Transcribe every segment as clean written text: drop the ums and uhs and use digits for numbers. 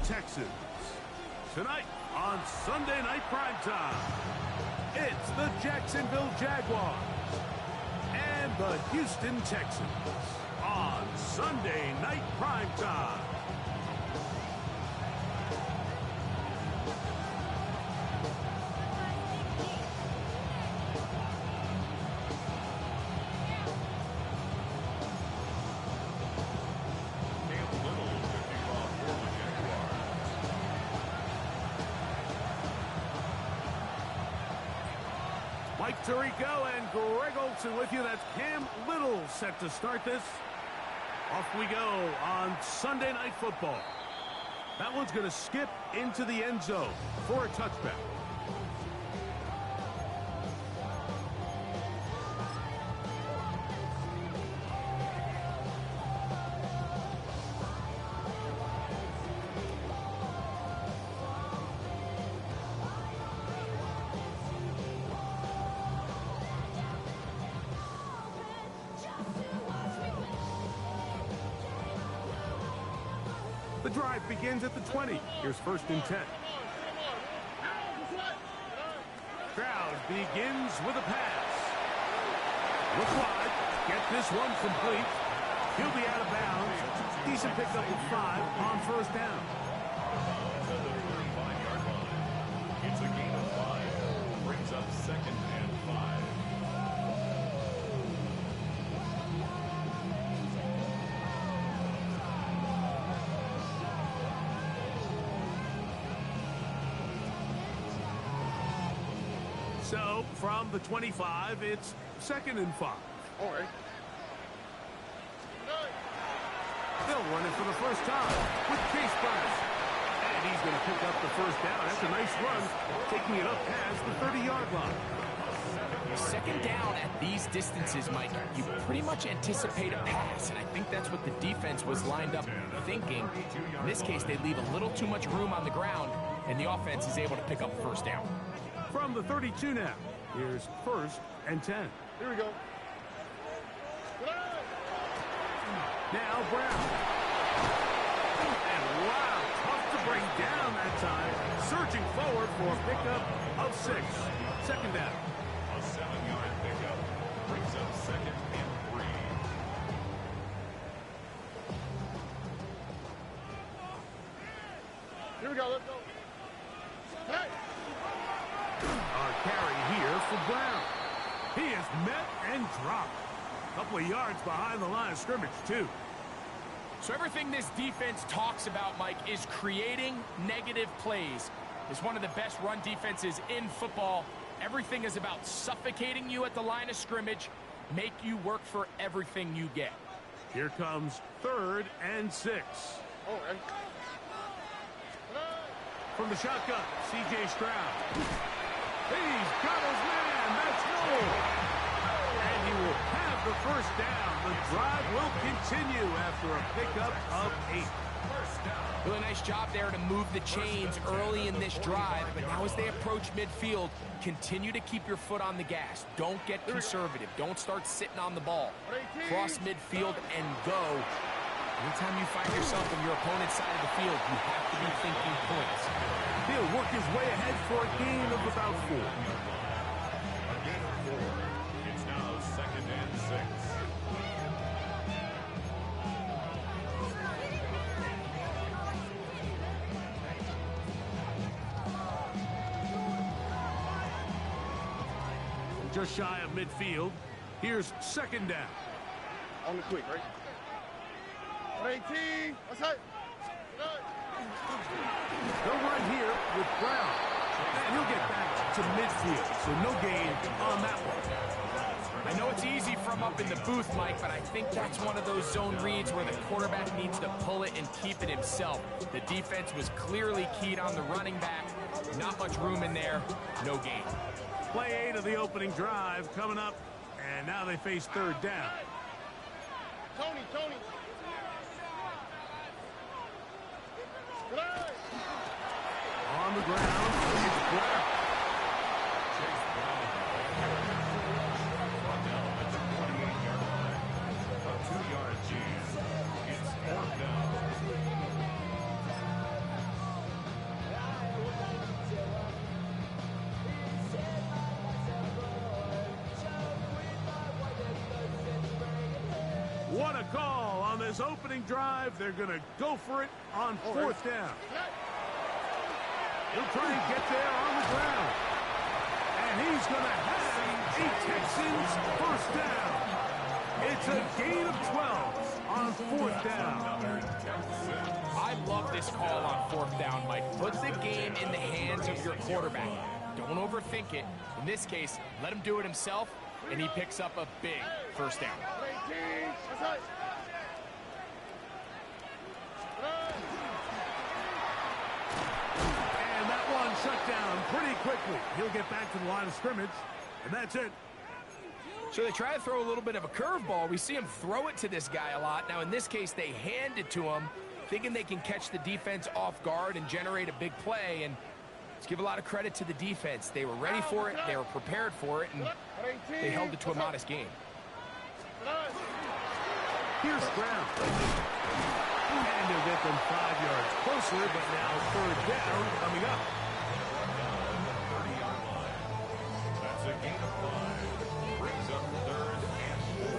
Texans. Tonight on Sunday Night Primetime, it's the Jacksonville Jaguars and the Houston Texans on Sunday Night Primetime. Mike Tirico and Greg Olsen with you. That's Cam Little set to start this. Off we go on Sunday Night Football. That one's going to skip into the end zone for a touchback. The drive begins at the 20. Here's 1st and 10. Crowd begins with a pass. Look wide. Get this one complete. He'll be out of bounds. Decent pickup of 5 on 1st down. It's a gain of 5. Brings up 2nd and 5. So, from the 25, it's 2nd and 5. All right. They'll run it for the first time with Chase Brown. And he's going to pick up the 1st down. That's a nice run, taking it up past the 30-yard line. 2nd down at these distances, Mike, you pretty much anticipate a pass, and I think that's what the defense was lined up thinking. In this case, they leave a little too much room on the ground, and the offense is able to pick up 1st down. From the 32 now, here's 1st and 10. Here we go. Now Brown. And wow, tough to bring down that time. Surging forward for a pickup of 6. 2nd down. A 7-yard pickup brings up 2nd and 3. Here we go. Let's go. Hey! Our carry here for Brown. He is met and dropped. A couple of yards behind the line of scrimmage, too. So everything this defense talks about, Mike, is creating negative plays. It's one of the best run defenses in football. Everything is about suffocating you at the line of scrimmage, make you work for everything you get. Here comes 3rd and 6. All right. From the shotgun, C.J. Stroud. He's got his man. That's Noel. And he will have the 1st down. The drive will continue after a pickup of 8. Really nice job there to move the chains early in this drive, but now as they approach midfield, continue to keep your foot on the gas. Don't get conservative. Don't start sitting on the ball. Cross midfield and go. Anytime you find yourself on your opponent's side of the field, you have to be thinking points. He'll work his way ahead for a gain of about 4. A gain of 4. It's now 2nd and 6. Just shy of midfield. Here's 2nd down. On the quick, right? 18. Let's hit. They'll run here with Brown. And he'll get back to midfield, so no gain on that one. I know it's easy from up in the booth, Mike, but I think that's one of those zone reads where the quarterback needs to pull it and keep it himself. The defense was clearly keyed on the running back. Not much room in there. No gain. Play 8 of the opening drive coming up, and now they face 3rd down. Tony. On the ground, it's Brown. Chase Brown. Brought down at the 28-yard line. A 2-yard gain. It's 4th down. call on this opening drive. They're going to go for it on fourth down. He'll try and get there on the ground. And he's going to have a Texans first down. It's a gain of 12 on fourth down. I love this call on fourth down, Mike. Put the game in the hands of your quarterback. Don't overthink it. In this case, let him do it himself, and he picks up a big first down. And that one shut down pretty quickly. He'll get back to the line of scrimmage, and that's it. So they try to throw a little bit of a curveball. We see him throw it to this guy a lot. Now, in this case, they hand it to him, thinking they can catch the defense off guard and generate a big play. And let's give a lot of credit to the defense. They were ready for it, they were prepared for it, and they held it to a modest game. Here's Brown. And he'll get them 5 yards closer, but now third down coming up. 30-yard line. That's a gain of 5. Brings up third and 4.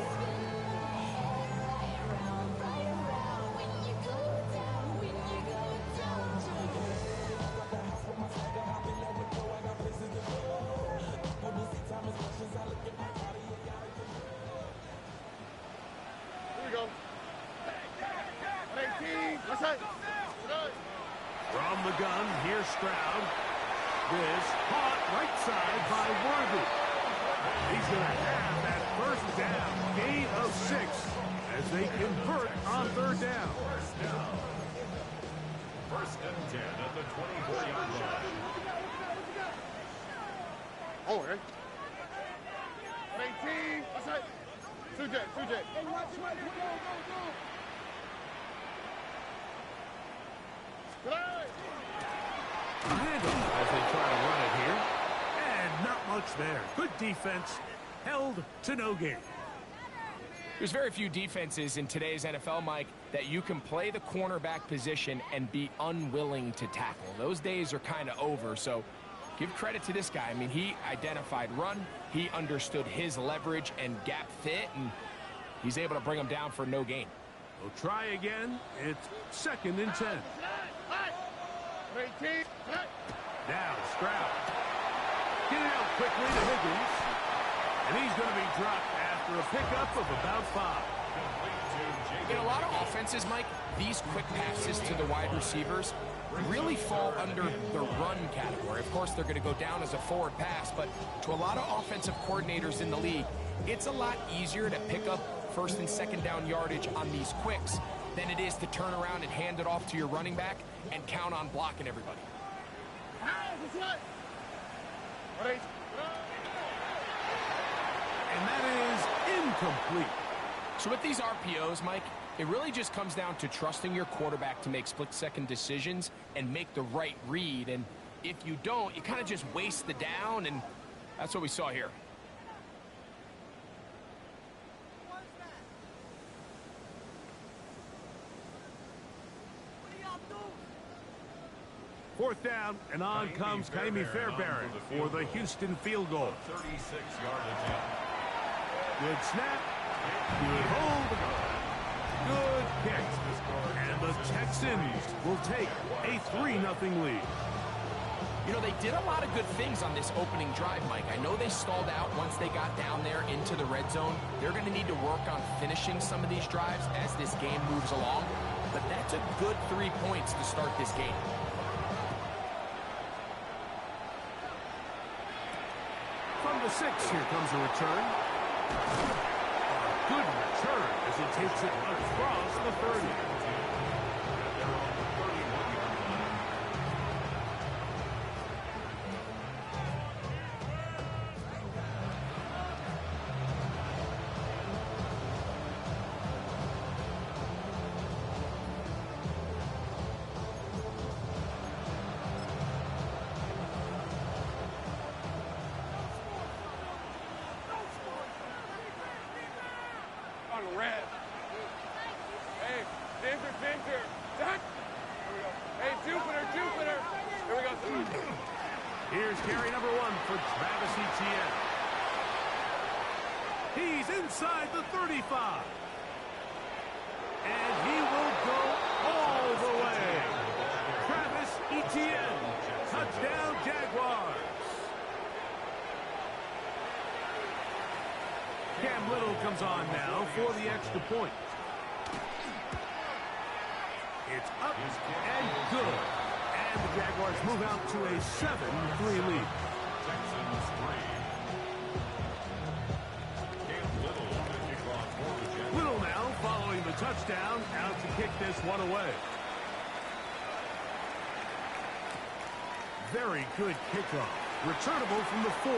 Here we go. 18. Let's go. From the gun, here's Stroud. This caught right side by Worthy. He's going to have that first down, gain of 6, as they convert on third down. First and 10 at the 24-yard line. Oh, okay. 18. Let's go. 2J. As they try to run it here. And not much there. Good defense. Held to no gain. There's very few defenses in today's NFL, Mike, that you can play the cornerback position and be unwilling to tackle. Those days are kind of over, so give credit to this guy. I mean, he identified run, he understood his leverage and gap fit, and he's able to bring him down for no gain. We'll try again. It's 2nd and 10. 18. Now Stroud. Get it out quickly to Higgins. And he's going to be dropped after a pickup of about 5. In a lot of offenses, Mike, these quick passes to the wide receivers really fall under the run category. Of course, they're going to go down as a forward pass, but to a lot of offensive coordinators in the league, it's a lot easier to pick up first and second down yardage on these quicks than it is to turn around and hand it off to your running back and count on blocking everybody. And that is incomplete. So with these RPOs, Mike, it really just comes down to trusting your quarterback to make split-second decisions and make the right read. And if you don't, you kind of just waste the down, and that's what we saw here. Fourth down, and on comes Kaimi Fairbairn for the Houston field goal. 36-yard attempt. Good snap, good hold, good kick. And the Texans will take a 3-0 lead. You know, they did a lot of good things on this opening drive, Mike. I know they stalled out once they got down there into the red zone. They're going to need to work on finishing some of these drives as this game moves along. But that's a good 3 points to start this game. From the 6, here comes a return. A good return as he takes it across the 30. Red. Hey, Ginger. Zach. Here we go. Hey, Jupiter. Here we go. Here's carry number 1 for Travis Etienne. He's inside the 35. and he will go all the way. Travis Etienne, touchdown Jaguars. Cam Little comes on now for the extra point. It's up and good. And the Jaguars move out to a 7-3 lead. Texans 3. Little now following the touchdown, out to kick this one away. Very good kickoff. Returnable from the 4.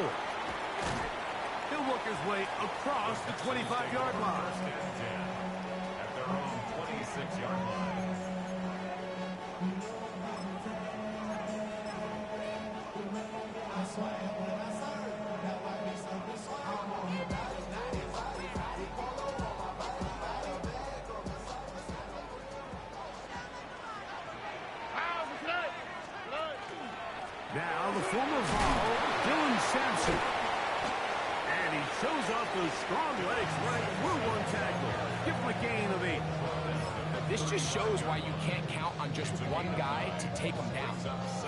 He'll work his way across the 25-yard line. At their own 26-yard line. Now the former Vol, Dylan Sampson. And he shows off those strong legs right through one tackle. Give him a gain of 8. This just shows why you can't count on just one guy to take him down.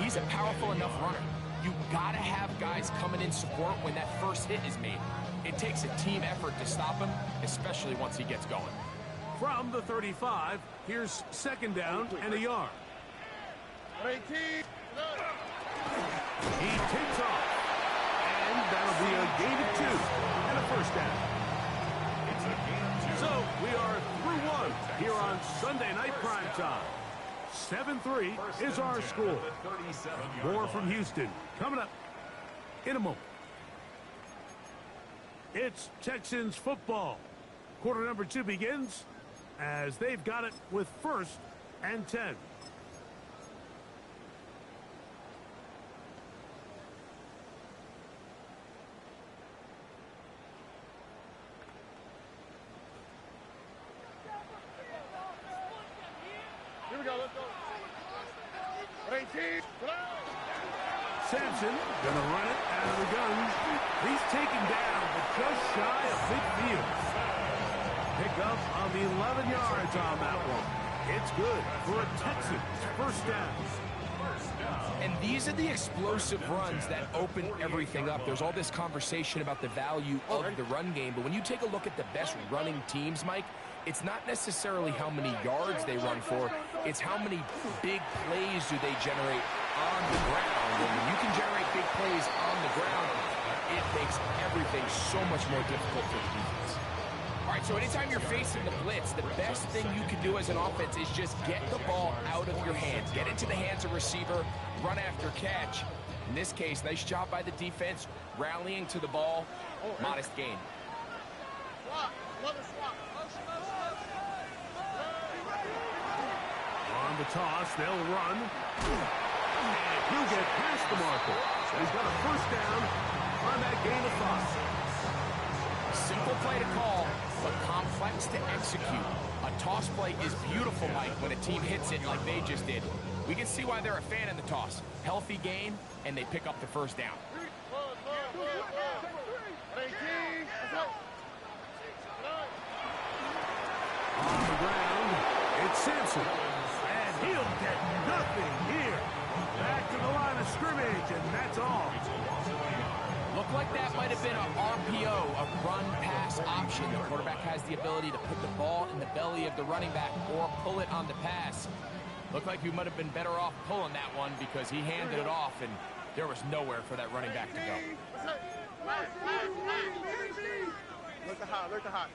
He's a powerful enough runner. You gotta have guys coming in support when that first hit is made. It takes a team effort to stop him, especially once he gets going. From the 35, here's second down and a yard. 18. He takes off. And that'll be a gain of 2 and a first down. It's a gain of 2. So we are through one here on Sunday Night Prime Time. 7-3 is our score. More from Houston coming up in a moment. It's Texans football. Quarter number 2 begins as they've got it with 1st and 10. Here we go, let's go. 18. Sampson gonna run it out of the gun. He's taken down, but just shy of midfield. Pick up of 11 yards on that one. It's good for a Texans first down. And these are the explosive runs that open everything up. There's all this conversation about the value of the run game, but when you take a look at the best running teams, Mike, it's not necessarily how many yards they run for, it's how many big plays do they generate on the ground. And when you can generate big plays on the ground, it makes everything so much more difficult for the defense. All right, so anytime you're facing the blitz, the best thing you can do as an offense is just get the ball out of your hands. Get into the hands of receiver, run after catch. In this case, nice job by the defense, rallying to the ball, modest gain. On the toss, they'll run. And he'll get past the marker. He's got a first down on that gain of 5. Simple play to call, but complex to execute. A toss play is beautiful, Mike, when a team hits it like they just did. We can see why they're a fan in the toss. Healthy gain, and they pick up the first down. On the ground, it's Sampson. And he'll get nothing here. Back to the line of scrimmage, and that's all. Looked like that might have been an RPO, a run-pass option. The quarterback has the ability to put the ball in the belly of the running back or pull it on the pass. Looked like he might have been better off pulling that one because he handed it off, and there was nowhere for that running back to go. Look the hot, look the hot.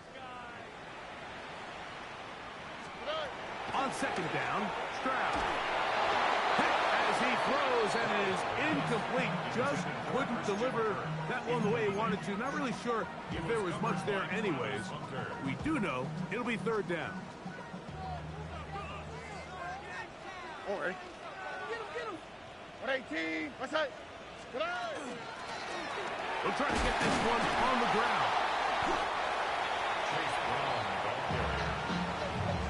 On second down, Stroud. Hit as he throws and is incomplete. Just couldn't deliver that one the way he wanted to. Not really sure if there was much there anyways. We do know it'll be third down. All right. Get him. 118. What's that? We'll try to get this one on the ground. Chase Brown, ball carrier.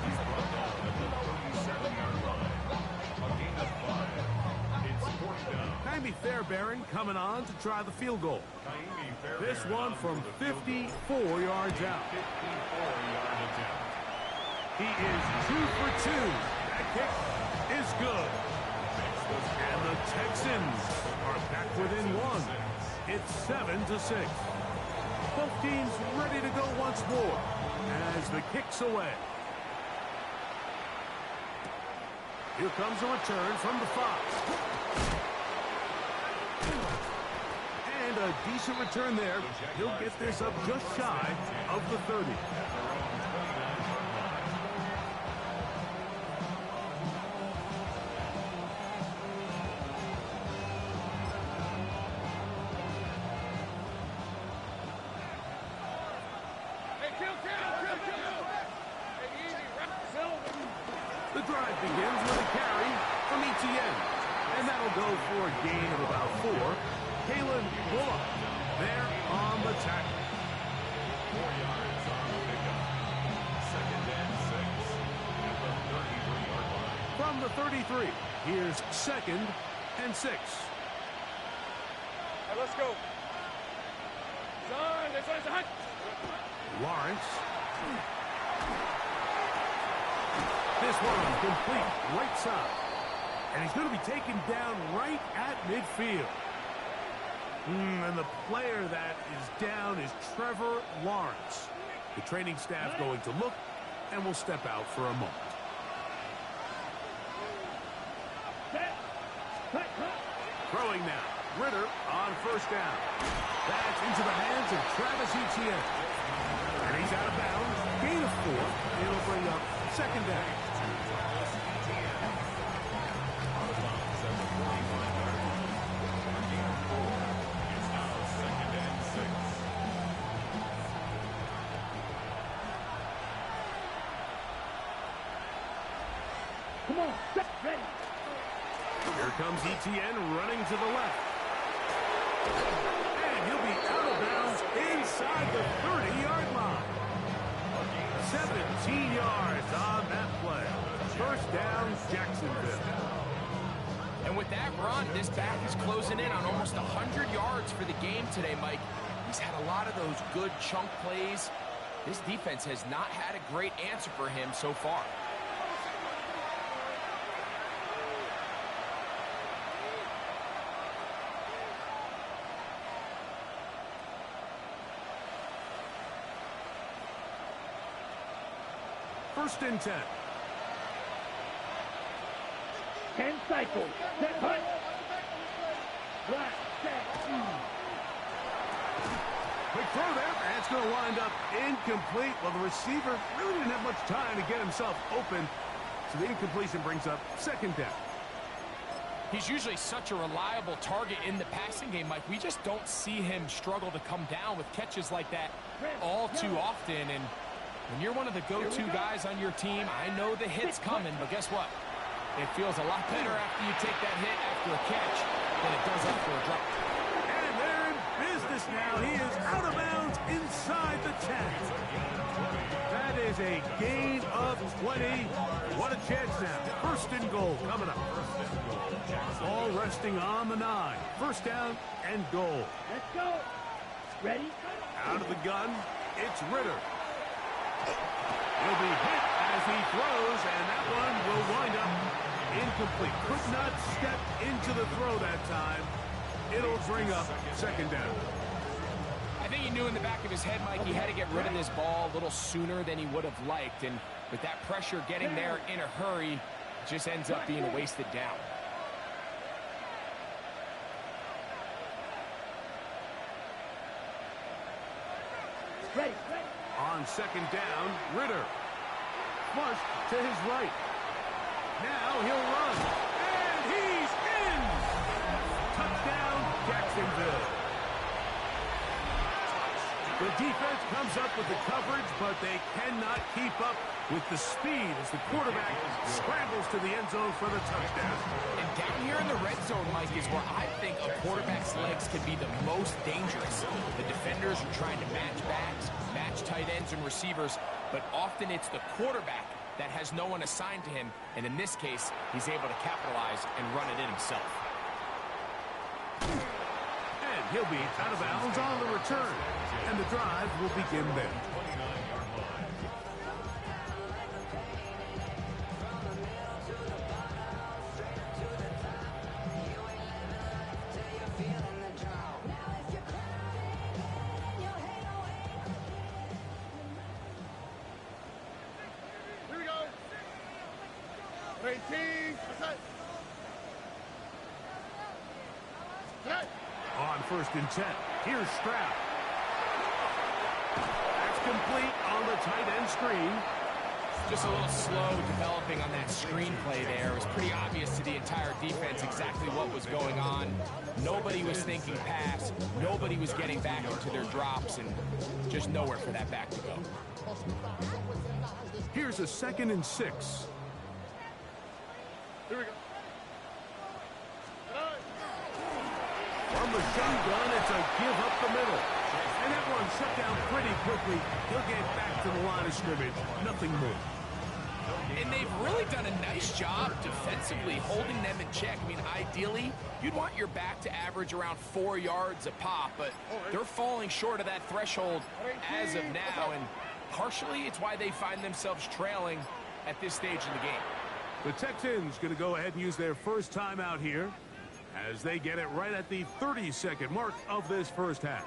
He's brought down at the 37-yard line. A gain of 5. It's fourth down. Jaime Fairbairn coming on to try the field goal. Jaime Fairbairn This one from for the field goal. 54 yards out. 54-yard attempt. He is 2 for 2. That kick is good. And the Texans are back within 1. It's 7-6. Both teams ready to go once more as the kick's away. Here comes a return from the 5. And a decent return there. He'll get this up just shy of the 30. The drive begins with a carry from Etienne. And that'll go for a gain of about 4. Kalen Bullock there on the tackle. 4 yards on the pickup. 2nd and 6 at the 33-yard line. From the 33, here's 2nd and 6. Hey, let's go. Son, this one's a hunt. Lawrence. This one complete right side. And he's going to be taken down right at midfield. And the player that is down is Trevor Lawrence. The training staff going to look and will step out for a moment. Throwing now. Ritter on 1st down. That's into the hands of Travis Etienne. And he's out of bounds. Gain of 4. It'll bring up 2nd down. Come on, ready. Here comes Etienne running to the left. And he'll be out of bounds inside the 30-yard line. 17 yards on that play. 1st down, Jacksonville. And with that run, this back is closing in on almost 100 yards for the game today, Mike. He's had a lot of those good chunk plays. This defense has not had a great answer for him so far. First and 10. 10 cycles. Set, hunt. Right, set. Quick throw there. That's going to wind up incomplete. Well, the receiver really didn't have much time to get himself open. So the incompletion brings up 2nd down. He's usually such a reliable target in the passing game, Mike. We just don't see him struggle to come down with catches like that all too often. And when you're one of the go-to guys on your team, I know the hit's coming, but guess what? It feels a lot better after you take that hit after a catch than it does after a drop. And they're in business now. He is out of bounds inside the 10. That is a gain of 20. What a chance now. 1st and goal coming up. Ball resting on the 9. 1st down and goal. Let's go. Ready? Out of the gun, it's Ritter. He'll be hit as he throws, and that one will wind up incomplete. Could not step into the throw that time. It'll bring up 2nd down. I think he knew in the back of his head, Mike, he had to get rid of this ball a little sooner than he would have liked. And with that pressure getting there in a hurry, it just ends up being a wasted down. Ready. On 2nd down, Ritter. Flushed to his right. Now he'll run. And he's in! Touchdown, Jacksonville. The defense comes up with the coverage, but they cannot keep up with the speed as the quarterback scrambles to the end zone for the touchdown. And down here in the red zone, Mike, is where I think a quarterback's legs can be the most dangerous. The defenders are trying to match backs, match tight ends and receivers, but often it's the quarterback that has no one assigned to him, and in this case, he's able to capitalize and run it in himself. And he'll be out of bounds on the return, and the drive will begin there. first and 10. Here's Stroud. That's complete on the tight end screen. Just a little slow developing on that screenplay there. It was pretty obvious to the entire defense exactly what was going on. Nobody was thinking pass. Nobody was getting back into their drops, and just nowhere for that back to go. Here's a 2nd and 6. Here we go. From the shotgun, it's a give up the middle. And that one shut down pretty quickly. He'll get back to the line of scrimmage. Nothing more. And they've really done a nice job defensively holding them in check. I mean, ideally, you'd want your back to average around 4 yards a pop, but they're falling short of that threshold as of now, and partially it's why they find themselves trailing at this stage in the game. The Texans going to go ahead and use their first timeout here as they get it right at the 30-second mark of this first half.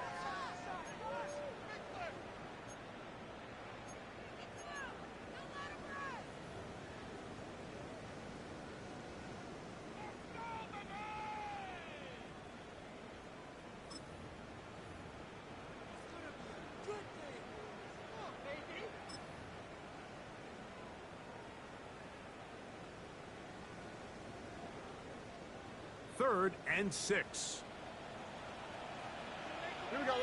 Third and 6. Here we go.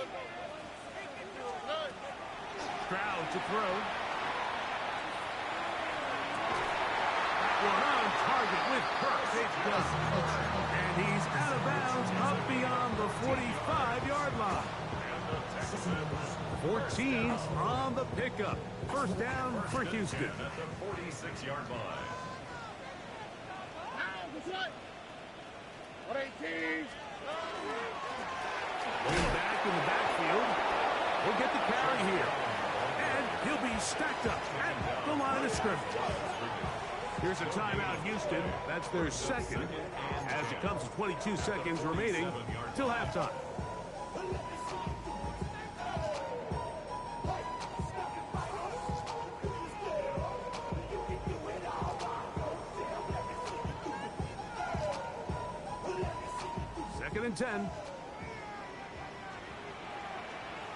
Stroud to throw. That one on target with Kirk. And he's out of bounds up beyond the 45-yard line. 14 on the pickup. First down for Houston. At the 46-yard line. 118. Way back in the backfield. He'll get the carry here. And he'll be stacked up at the line of scrimmage. Here's a timeout, Houston. That's their second, as it comes to 22 seconds remaining till halftime. Second and 10.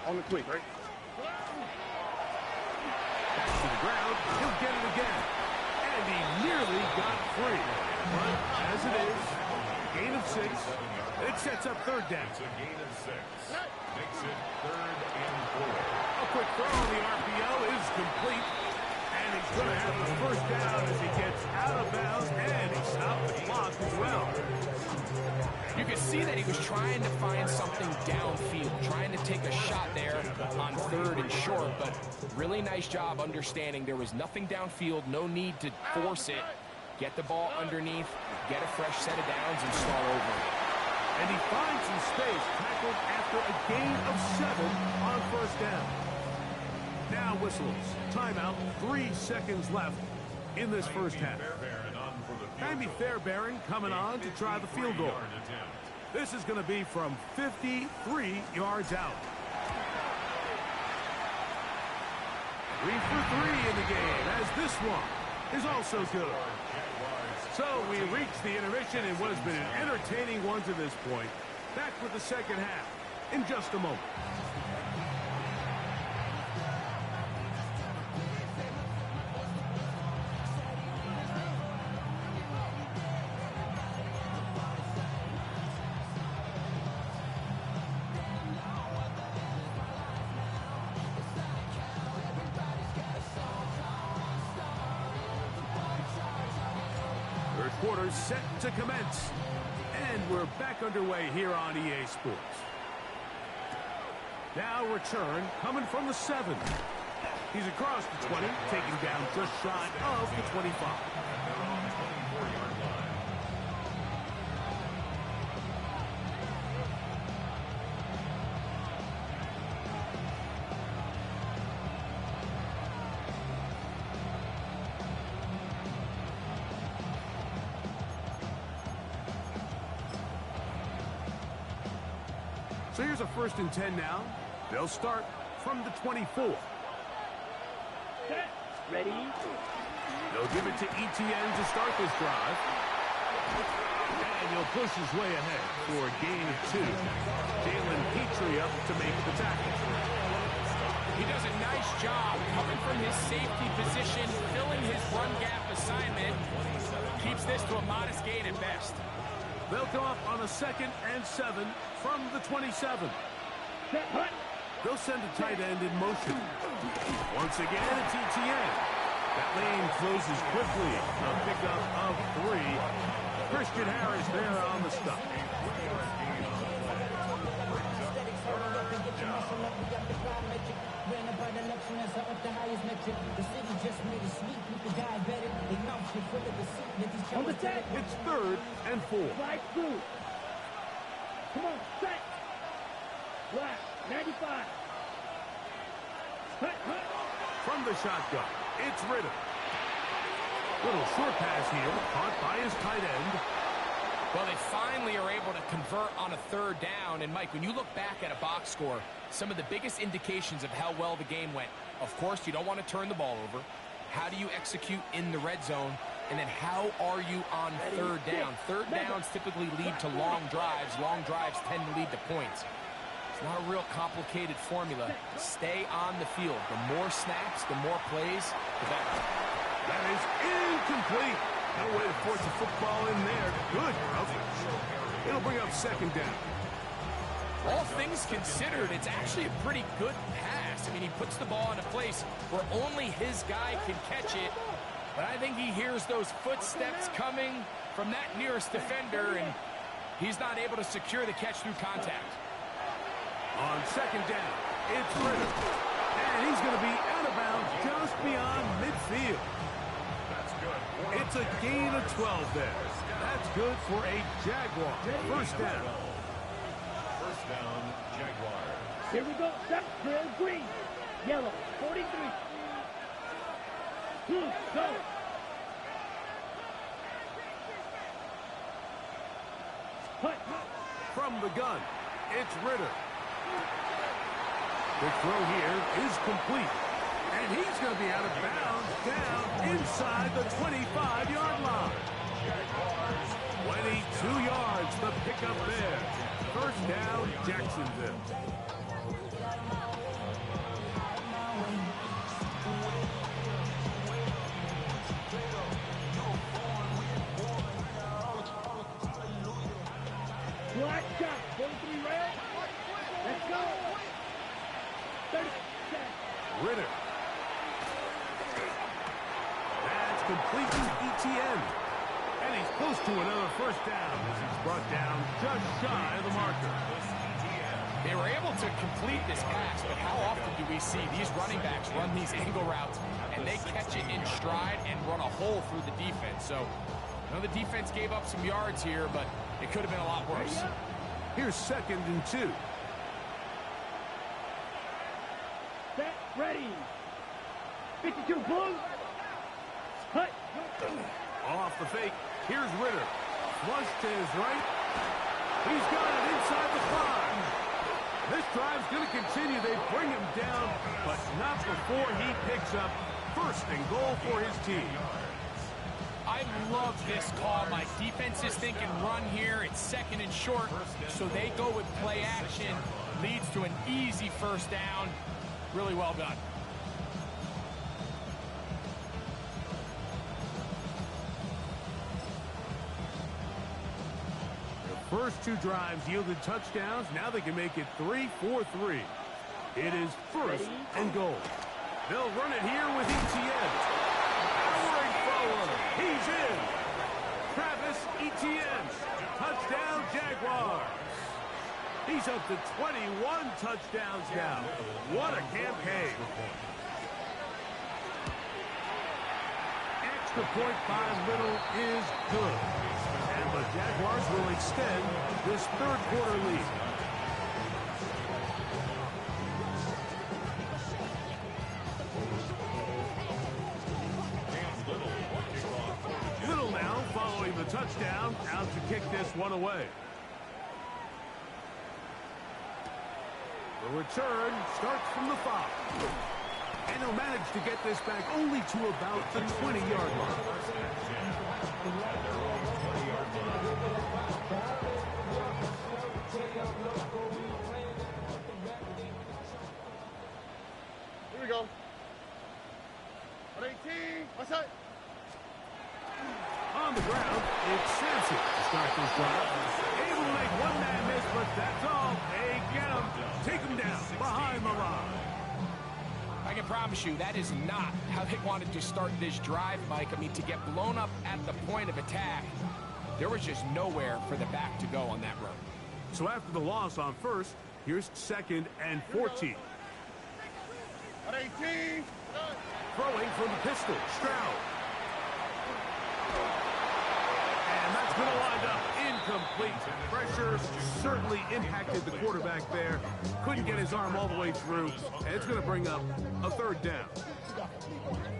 On the tweak, right? To the ground. He'll get it again. And he nearly got free. But as it is, gain of 6. It sets up third down. It's a gain of 6. Makes it 3rd and 4. A quick throw on the RPO is complete. And he's going to have the first down as he gets out of bounds. And he stopped the clock as well. You could see that he was trying to find something downfield, trying to take a shot there on 3rd and short, but really nice job understanding there was nothing downfield, no need to force it. Get the ball underneath, get a fresh set of downs, and start over. And he finds some space, tackled after a gain of 7 on first down. Now whistles. Timeout, 3 seconds left in this first half. Andy Fairbairn coming on to try the field goal. This is going to be from 53 yards out. 3 for 3 in the game, as this one is also good. So we reach the intermission in what has been an entertaining one to this point. Back with the second half in just a moment. Quarter set to commence. And we're back underway here on EA Sports. Now return coming from the 7. He's across the 20, taken down just shy of the 25. So here's a 1st and 10 now. They'll start from the 24. Ready? They'll give it to ETN to start this drive. And he'll pushes way ahead for a gain of 2. Jalen Petrie up to make the tackle. He does a nice job coming from his safety position, filling his run gap assignment. Keeps this to a modest gain at best. They'll come up on a 2nd and 7 from the 27. They'll send a tight end in motion. Once again, it's ETN. That lane closes quickly. A pickup of 3. Christian Harris there on the stop. On the set. It's 3rd and 4. Right through. Come on, set. Left, 95. From the shotgun, it's Ritter. Little short pass here, caught by his tight end. Well, they finally are able to convert on a 3rd down. And, Mike, when you look back at a box score, some of the biggest indications of how well the game went, of course, you don't want to turn the ball over. How do you execute in the red zone? And then how are you on 3rd down? 3rd downs typically lead to long drives. Long drives tend to lead to points. It's not a real complicated formula. Stay on the field. The more snaps, the more plays, the better. That is incomplete. No way to force the football in there. Good coverage. It'll bring up 2nd down. All things considered, it's actually a pretty good pass. I mean, he puts the ball in a place where only his guy can catch it. But I think he hears those footsteps coming from that nearest defender, and he's not able to secure the catch through contact. On 2nd down, it's Ritter. And he's going to be out of bounds just beyond midfield. That's good. It's a gain of 12 there. That's good for a Jaguar. 1st down. 1st down, Jaguars. Here we go. Set, clear, green. Yellow, 43. Blue, go. From the gun, it's Ritter. The throw here is complete. And he's going to be out of bounds down inside the 25-yard line. 22 yards, the pickup there. 1st down, Jacksonville. Black shot, 43 rail. Let's go. 30 seconds. Ritter. That's complete to ETN. And he's close to another 1st down as he's brought down just shy of the marker. They were able to complete this pass, but how often do we see these running backs run these angle routes and they catch it in stride and run a hole through the defense? So, I know the defense gave up some yards here, but it could have been a lot worse. Here's 2nd and 2. Set, ready. 52 blue. Hut. Off the fake, here's Ritter. Flush to his right. He's got it inside the 5. This drive's going to continue. They bring him down, but not before he picks up 1st and goal for his team. I love this call. My defense is thinking run here. It's 2nd and short, so they go with play action. Leads to an easy 1st down. Really well done. The first 2 drives yielded touchdowns. Now they can make it 3-4-3. It is 1st and goal. They'll run it here with ETN. Powering forward. He's in. Travis Etienne. Touchdown, Jaguars. He's up to 21 touchdowns now. What a campaign. Extra point by Little is good. And the Jaguars will extend this 3rd quarter lead. Little now following the touchdown, out to kick this one away. The return starts from the 5. And he'll manage to get this back only to about the 20-yard line. the ground. It's Sampson to start this drive. Able to make one man miss, but that's all. They get him. Take him down behind the line. I can promise you that is not how they wanted to start this drive, Mike. I mean, to get blown up at the point of attack, there was just nowhere for the back to go on that run. So after the loss on first, here's 2nd and 14. On 18. Throwing from the pistol, Stroud. And that's going to wind up incomplete. Pressure certainly impacted the quarterback there. Couldn't get his arm all the way through. And it's going to bring up a 3rd down.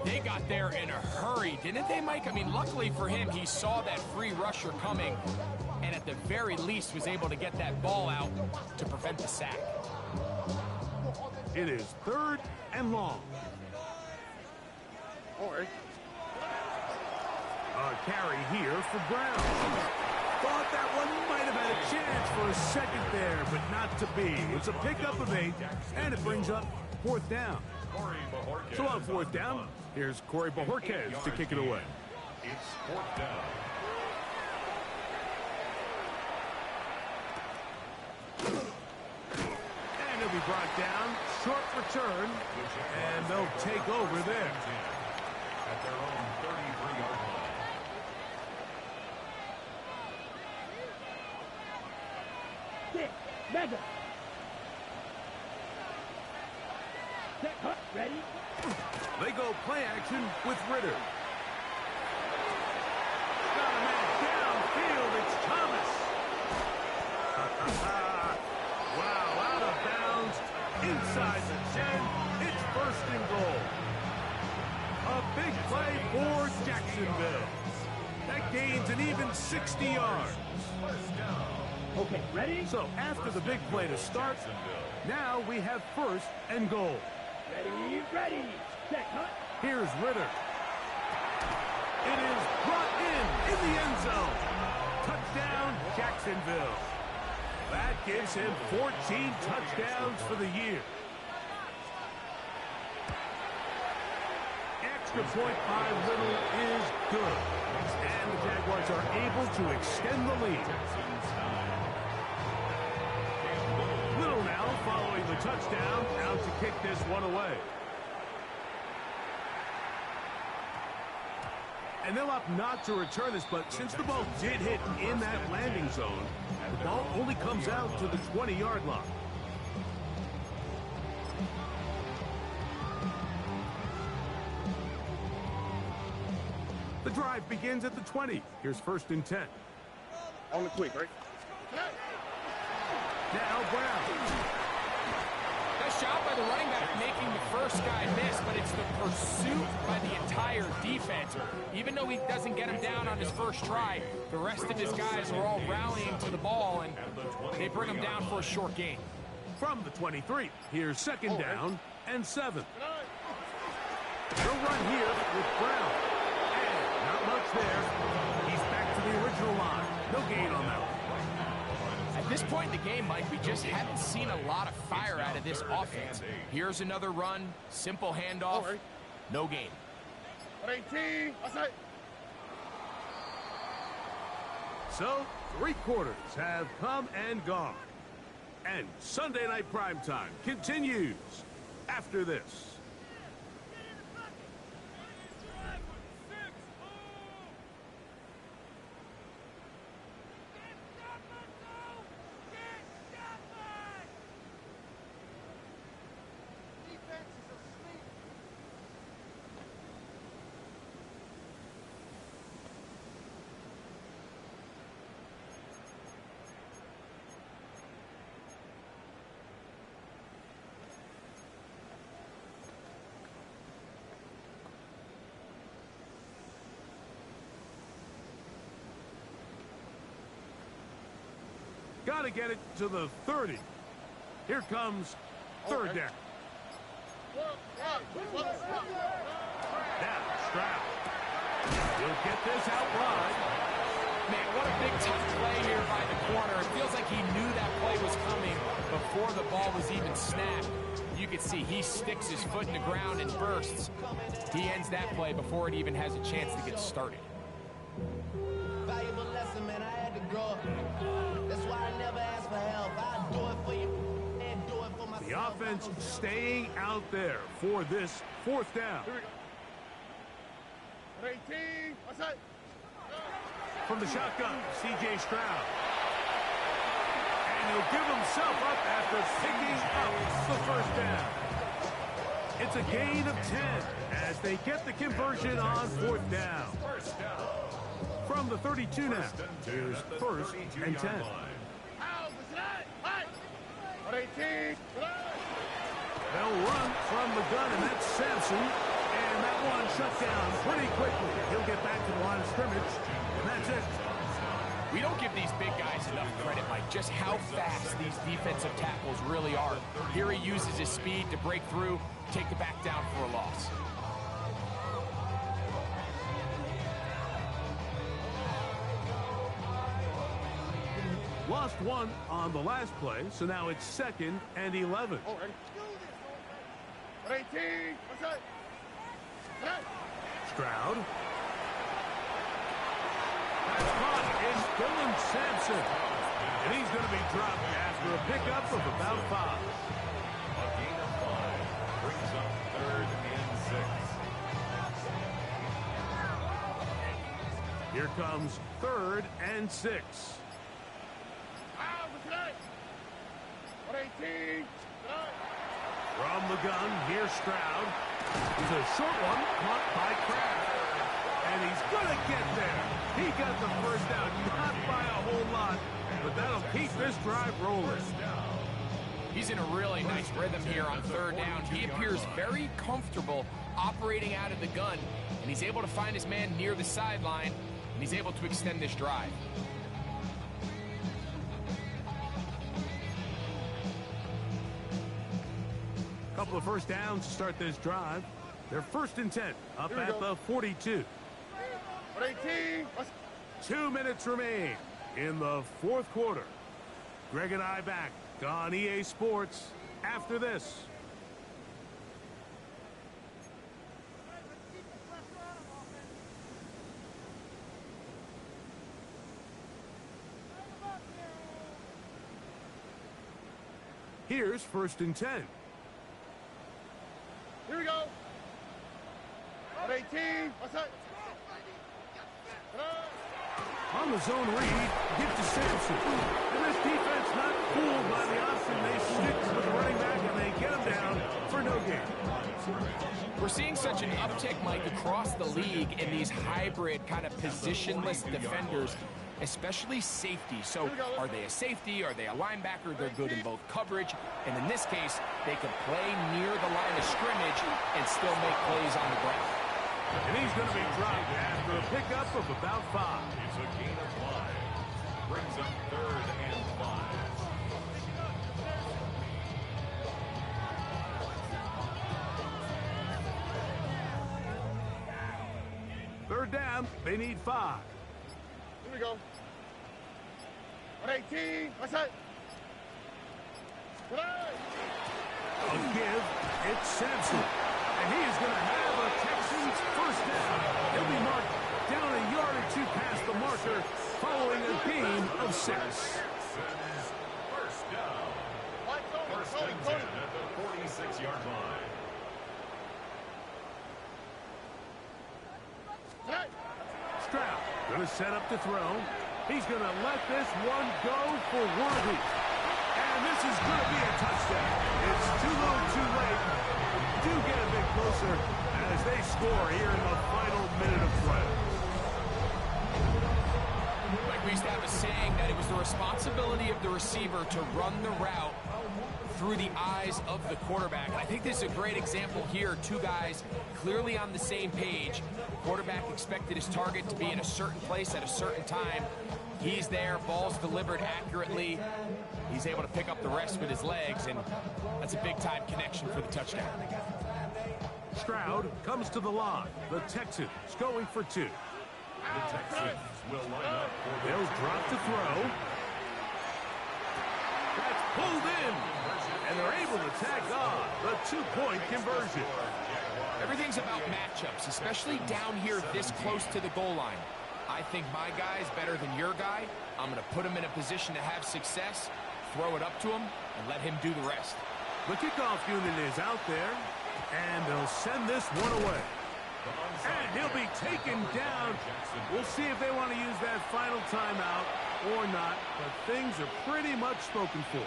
They got there in a hurry, didn't they, Mike? I mean, luckily for him, he saw that free rusher coming and at the very least was able to get that ball out to prevent the sack. It is 3rd and long. All right. A carry here for Brown. Thought that one might have had a chance for a second there, but not to be. It's a pickup of 8, and it brings up 4th down. So on 4th down, here's Corey Bajorquez to kick it away. It's 4th down. And he'll be brought down. Short return, and they'll take over there. At their own 33-yard line. Mega. Set, cut, ready? They go play action with Ritter. Got a man downfield. It's Thomas. Wow, out of bounds. Inside the 10. It's 1st and goal. A big play for Jacksonville. That gains an even 60 yards. Okay, ready? So after the big play to start, now we have 1st and goal. Ready, ready. Set, cut. Here's Ritter. It is brought in the end zone. Touchdown, Jacksonville. That gives him 14 touchdowns for the year. Extra point by Little is good. And the Jaguars are able to extend the lead. Little now following the touchdown, out to kick this one away. And they'll opt not to return this, but since the ball did hit in that landing zone, the ball only comes out to the 20-yard line. The drive begins at the 20. Here's 1st and 10. On the quick, right? Now Brown. Nice job by the running back making the first guy miss, but it's the pursuit by the entire defense. Even though he doesn't get him down on his first try, the rest of his guys are all rallying to the ball, and they bring him down for a short gain. From the 23, here's 2nd down and 7. They'll run here with Brown. And not much there. He's back to the original line. No gain on that one. At this point in the game, Mike, we just haven't seen a lot of fire out of this offense. Here's another run, simple handoff, no gain. On 18. Outside. So, 3 quarters have come and gone. And Sunday Night Primetime continues after this. Got to get it to the 30. Here comes 3rd down. Now Stroud. He'll get this out wide. Man, what a big tough play here by the corner. It feels like he knew that play was coming before the ball was even snapped. You can see he sticks his foot in the ground and bursts. He ends that play before it even has a chance to get started. offense staying out there for this fourth down. Here we go. 18. What's that? From the shotgun, C.J. Stroud. And he'll give himself up after picking up the first down. It's a gain of 10 as they get the conversion on fourth down. From the 32 now, here's first and 10. 18. They'll run from the gun, and that's Sampson. And that one shut down pretty quickly. He'll get back to the line of scrimmage, and that's it. We don't give these big guys enough credit, Mike, just how fast these defensive tackles really are. Here he uses his speed to break through, take the back down for a loss. Lost one on the last play, so now it's second and 11. Oh, ready? 18. What's that? Stroud. That's caught in Dylan Sampson. And he's going to be dropped after a pickup of about 5. A gain of 5 brings up 3rd and 6. Here comes 3rd and 6. 18. From the gun, here's Stroud. He's a short one, caught by Kraft. And he's going to get there. He got the first down, not by a whole lot, but that'll keep this drive rolling. He's in a really nice rhythm here on 3rd down. He appears very comfortable operating out of the gun, and he's able to find his man near the sideline, and he's able to extend this drive. Couple of first downs to start this drive. They're 1st and 10, up at the 42. 18. 2 minutes remain in the 4th quarter. Greg and I back on EA Sports after this. Here's 1st and 10. Here we go. 18. What's that? On the zone read, give to Sampson. And this defense not fooled by the option. They stick with the running back and they get him down for no gain. We're seeing such an uptick, Mike, across the league in these hybrid kind of positionless defenders, especially safety. So are they a safety? Are they a linebacker? They're good in both coverage. And in this case, they can play near the line of scrimmage and still make plays on the ground. And he's going to be dropped after a pickup of about 5. It's a gain of 5. Brings up 3rd and 5. 3rd down, they need 5. Here we go. 18. What's that? A give, it's Sampson. And he is going to have a Texans first down. He'll be marked down a yard or 2 past the marker following a gain of 6. First down. First and 10 at the 46-yard line. Stroud going to set up to throw. He's going to let this one go for Worthy. And this is going to be a touchdown. It's too little too late. Do get a bit closer as they score here in the final minute of play. Like we used to have a saying that it was the responsibility of the receiver to run the route through the eyes of the quarterback. And I think this is a great example here. 2 guys clearly on the same page. Quarterback expected his target to be in a certain place at a certain time. He's there, ball's delivered accurately. He's able to pick up the rest with his legs, and that's a big-time connection for the touchdown. Stroud comes to the line. The Texans going for 2. The Texans will line up for the They'll drop to throw. That's pulled in. And they're able to tag on the 2-point conversion. Everything's about matchups, especially down here this close to the goal line. I think my guy's better than your guy. I'm going to put him in a position to have success, throw it up to him, and let him do the rest. The kickoff unit is out there, and they'll send this one away. And he'll be taken down. We'll see if they want to use that final timeout or not, but things are pretty much spoken for.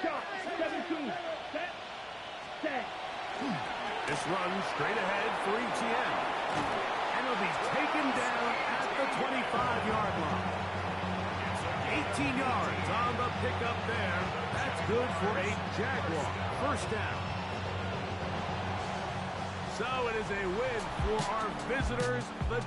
Shot, 17. Set. This run straight ahead for ETN. And he'll be taken down at the 25-yard line. 18 yards on the pickup there. That's good for a Jaguar first down. So it is a win for our visitors, the